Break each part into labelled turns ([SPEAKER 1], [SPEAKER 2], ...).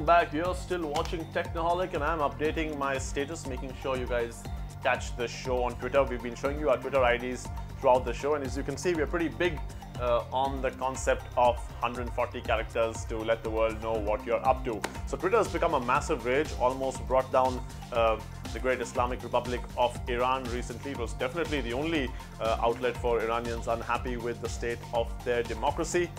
[SPEAKER 1] welcome back. You're still watching Technoholic and I'm updating my status, making sure you guys catch the show on Twitter. We've been showing you our Twitter IDs throughout the show, and as you can see, we're pretty big on the concept of 140 characters to let the world know what you're up to. So Twitter has become a massive rage, almost brought down the great Islamic Republic of Iran recently. It was definitely the only outlet for Iranians unhappy with the state of their democracy.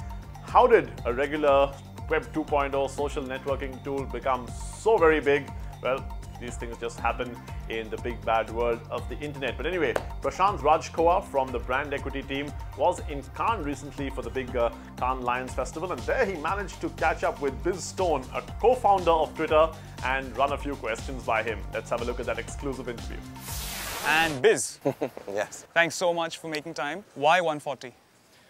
[SPEAKER 1] How did a regular Web 2.0 social networking tool become so very big? Well, these things just happen in the big bad world of the internet. But anyway, Prashant Rajkoa from the brand equity team was in Cannes recently for the big Cannes Lions Festival, and there he managed to catch up with Biz Stone, a co-founder of Twitter, and run a few questions by him. Let's have a look at that exclusive interview.
[SPEAKER 2] And Biz,
[SPEAKER 3] Yes.
[SPEAKER 2] thanks so much for making time. Why 140?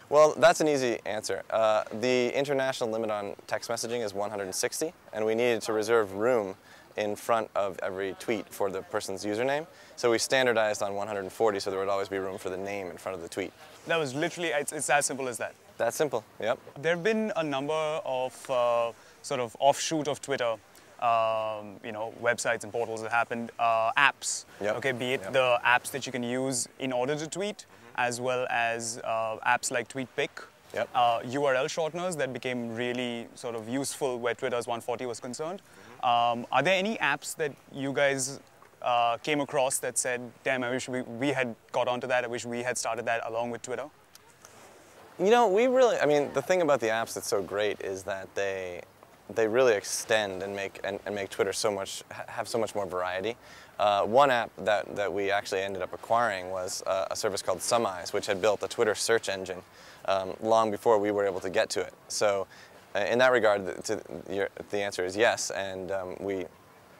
[SPEAKER 3] Well, that's an easy answer. The international limit on text messaging is 160, and we needed to reserve room in front of every tweet for the person's username. So we standardized on 140 so there would always be room for the name in front of the tweet.
[SPEAKER 2] That was literally, it's as simple as that.
[SPEAKER 3] That's simple, yep.
[SPEAKER 2] There have been a number of sort of offshoot of Twitter, websites and portals that happened, apps,
[SPEAKER 3] Yep.
[SPEAKER 2] okay, be it
[SPEAKER 3] Yep.
[SPEAKER 2] the apps that you can use in order to tweet, as well as apps like TweetPic,
[SPEAKER 3] Yep.
[SPEAKER 2] URL shorteners that became really sort of useful where Twitter's 140 was concerned. Are there any apps that you guys came across that said, damn, I wish we had got onto that, I wish we had started that along with Twitter?
[SPEAKER 3] You know, the thing about the apps that's so great is that they really extend and make Twitter have so much more variety. One app that we actually ended up acquiring was a service called Sumeyes, which had built a Twitter search engine long before we were able to get to it. So in that regard, the answer is yes, and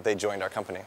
[SPEAKER 3] they joined our company.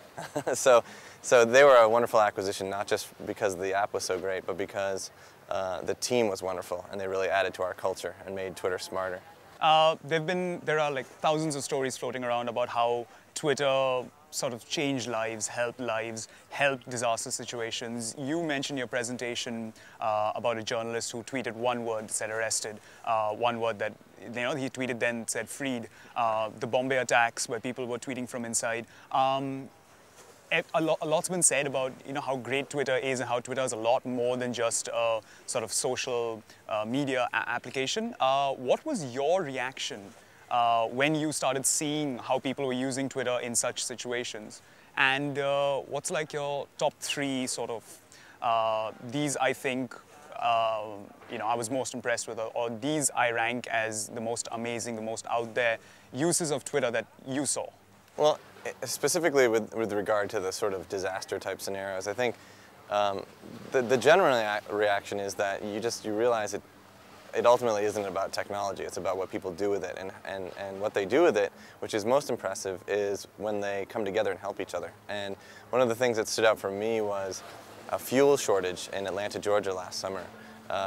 [SPEAKER 3] So they were a wonderful acquisition, not just because the app was so great, but because the team was wonderful, and they really added to our culture and made Twitter smarter.
[SPEAKER 2] There are like thousands of stories floating around about how Twitter sort of changed lives, helped disaster situations. You mentioned your presentation about a journalist who tweeted one word that said arrested, one word that he tweeted then said freed. The Bombay attacks where people were tweeting from inside. A lot's been said about how great Twitter is and how Twitter is a lot more than just a sort of social media application. What was your reaction when you started seeing how people were using Twitter in such situations? And what's like your top three sort of, these I think, I was most impressed with, or these I rank as the most amazing, the most out there uses of Twitter that you saw?
[SPEAKER 3] Well, specifically with regard to the sort of disaster type scenarios, I think the general reaction is that you realize it ultimately isn't about technology, it's about what people do with it, and what they do with it, which is most impressive, is when they come together and help each other. And one of the things that stood out for me was a fuel shortage in Atlanta, Georgia last summer,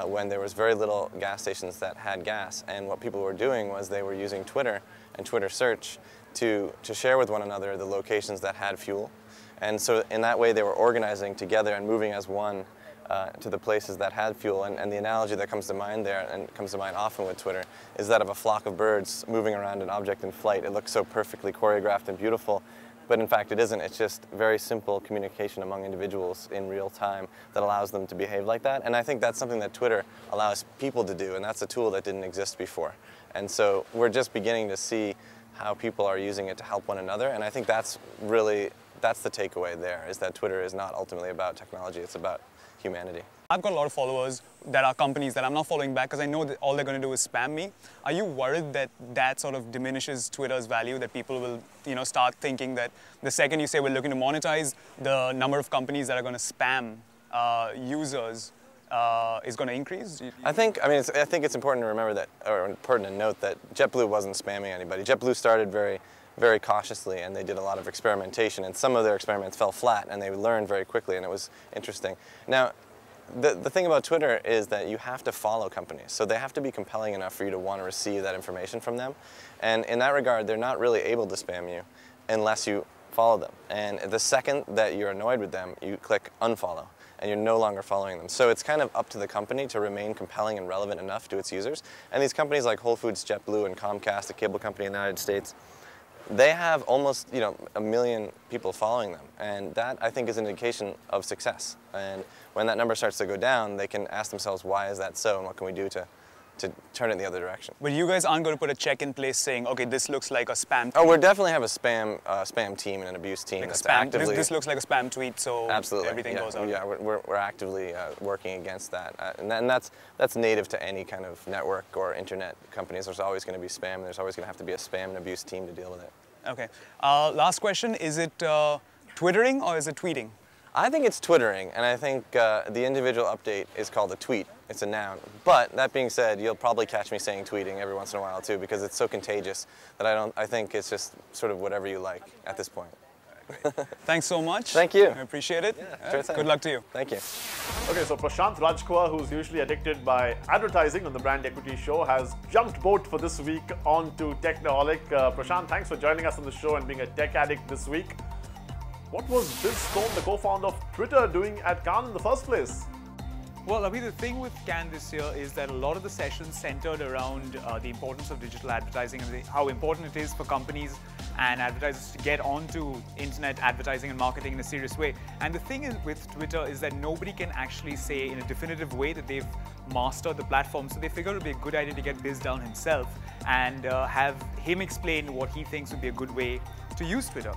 [SPEAKER 3] when there was very little gas stations that had gas, and what people were doing was they were using Twitter and Twitter search to share with one another the locations that had fuel. And so in that way they were organizing together and moving as one to the places that had fuel. And the analogy that comes to mind there, and comes to mind often with Twitter, is that of a flock of birds moving around an object in flight. It looks so perfectly choreographed and beautiful, but in fact it isn't. It's just very simple communication among individuals in real time that allows them to behave like that. And I think that's something that Twitter allows people to do, and that's a tool that didn't exist before. And so we're just beginning to see how people are using it to help one another, and I think that's the takeaway there, is that Twitter is not ultimately about technology, it's about humanity.
[SPEAKER 2] I've got a lot of followers that are companies that I'm not following back because I know that all they're going to do is spam me. Are you worried that that sort of diminishes Twitter's value, that people will start thinking that the second you say we're looking to monetize, the number of companies that are going to spam users is going to increase?
[SPEAKER 3] I think it's important to remember that, or important to note that JetBlue wasn't spamming anybody. JetBlue started very, very cautiously, and they did a lot of experimentation, and some of their experiments fell flat, and they learned very quickly, and it was interesting. Now, the thing about Twitter is that you have to follow companies, so they have to be compelling enough for you to want to receive that information from them, and in that regard, they're not really able to spam you unless you follow them. And the second that you're annoyed with them, you click unfollow, and you're no longer following them. So it's kind of up to the company to remain compelling and relevant enough to its users. And these companies like Whole Foods, JetBlue, and Comcast, a cable company in the United States, they have almost, you know, 1 million people following them, and that I think is an indication of success. And when that number starts to go down, they can ask themselves, why is that so, and what can we do to turn it in the other direction?
[SPEAKER 2] But you guys aren't going to put a check in place saying, okay, this looks like a spam.
[SPEAKER 3] Oh, we definitely have a spam team and an abuse team
[SPEAKER 2] Like
[SPEAKER 3] that's
[SPEAKER 2] spam.
[SPEAKER 3] actively.
[SPEAKER 2] This looks like a spam tweet, so
[SPEAKER 3] Absolutely.
[SPEAKER 2] everything
[SPEAKER 3] Yeah.
[SPEAKER 2] goes out.
[SPEAKER 3] Yeah, we're actively working against that, and that's native to any kind of network or internet companies. There's always going to be spam. There's always going to have to be a spam and abuse team to deal with it.
[SPEAKER 2] Okay. Last question: is it Twittering or is it tweeting?
[SPEAKER 3] I think it's Twittering, and I think the individual update is called a tweet. It's a noun. But that being said, you'll probably catch me saying tweeting every once in a while too, because it's so contagious that I think it's just sort of whatever you like at this point.
[SPEAKER 2] Thanks so much.
[SPEAKER 3] Thank you.
[SPEAKER 2] I appreciate it.
[SPEAKER 3] Sure thing.
[SPEAKER 2] Good luck to you.
[SPEAKER 3] Thank you.
[SPEAKER 1] Okay, so Prashant Rajkua, who's usually addicted by advertising on the Brand Equity Show, has jumped boat for this week onto Technoholic. Prashant, thanks for joining us on the show and being a tech addict this week. What was Biz Stone, the co-founder of Twitter, doing at Cannes in the first place?
[SPEAKER 4] Well, Abhi, the thing with Cannes this year is that a lot of the sessions centered around the importance of digital advertising and how important it is for companies and advertisers to get onto internet advertising and marketing in a serious way. And the thing is with Twitter is that nobody can actually say in a definitive way that they've mastered the platform. So they figured it would be a good idea to get Biz down himself and have him explain what he thinks would be a good way to use Twitter.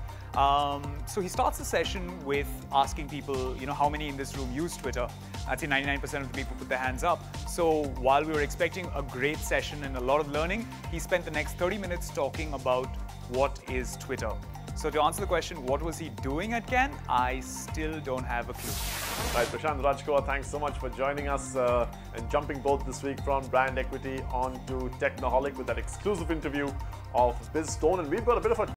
[SPEAKER 4] So he starts the session with asking people, you know, how many in this room use Twitter? I'd say 99% of the people put their hands up. So while we were expecting a great session and a lot of learning, he spent the next 30 minutes talking about what is Twitter. So to answer the question, what was he doing at Cannes? I still don't have a clue.
[SPEAKER 1] Right, Prashant Rajkua, thanks so much for joining us and jumping both this week from Brand Equity onto Technoholic with that exclusive interview of Biz Stone. And we've got a bit of a